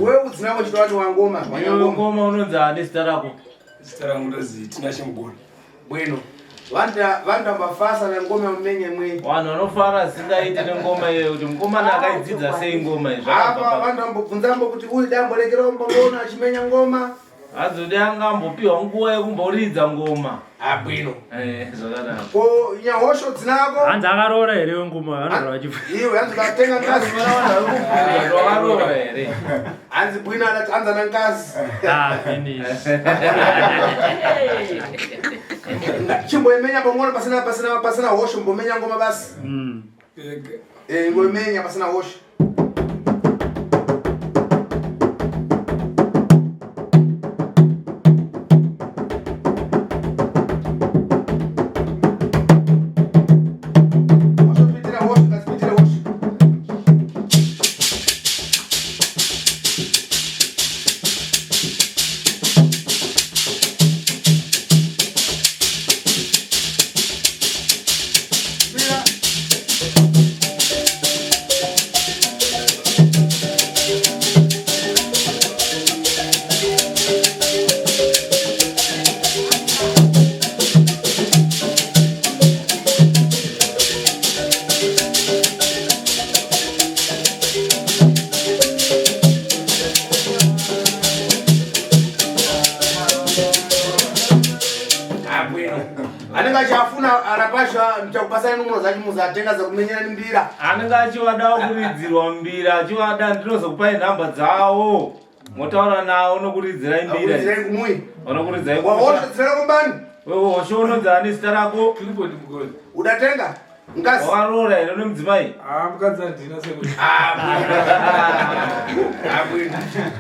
Wewe uzinako chitwani wa ngoma, ngoma unonzani sitarako. Sitara mudozi tinashimugona. Bwino. Vanda mbafasa na ngoma umenye mwe. Wano anofara singaite ngoma yeyo kuti ngoma nakaidzidza sei ngoma izvo. Apa vanda mbobvunzambo kuti uyu dambo lekero mbona achimenya ngoma. Azodi angambopiwa nguwa yekumboridza ngoma. Bwino. Zvakadaro. Ko nyahosho dzinako? Hanzi akarora here ngoma anora achifu. Iwe hanzi katenga ngazi Vana uri akarora here. Hanzi bwino anatanza na ngazi. Finish. Chimboimenya pang'ono pasina hosho mbomenya ngoma basi. Ngomenya pasina hosho. Anenga chafuna anapasha mchakupasana nuno zachi muzatenga za kumenyera mbira. Anenga achiwada kuridzirwa mbira, achiwada ndinozokupai namba dzawo. Motaura nawo nokuridzira mbira. Kuridzira kumui. Onokuridzira kumui. Waosha tsira kumbani. Wewe oshono dzani sitarako. Tulipo ndimugoni. Udatenga? Ngazi. Warora ine nomudzimai. Mukadza ndina sekuti.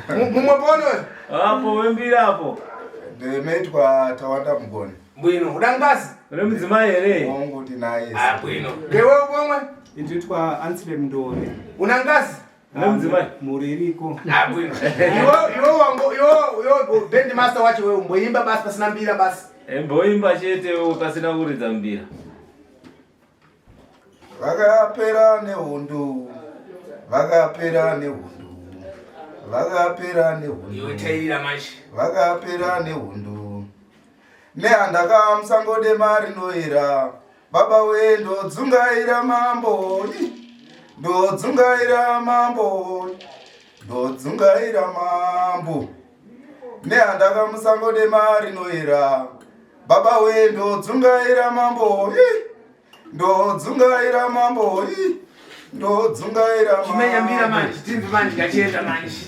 Mumwe pono. Apo wembira apo. Ndemetwa Tawanda Mugoni. Bwino, udangazi? Ule mdzimai ere. Wangu tinaye. Bwino. Ngewe ubomwe? Nditwa Ansile Mndore. Unangazi? Ule mdzimai. Muririko. Bwino. Yo band master wachi wewe mboimba basi pasina mbira basi. Mboimba chete wewe pasina kuridza mbira. Vakapera nehundu. Vakapera nehundu. Vakapera nehundu. Iwe tairira mashi. Vakapera nehundu. Nehandaka musangode marinoira. Baba we ndodzungaira mambo. Ndodzungaira mambo. Ndodzungaira mambo. Nehandaka musangode marinoira. Baba we ndodzungaira mambo. Ndodzungaira mambo. Ndodzungaira mambo. Chimenya mbira manji, timbi manji gachenda manji.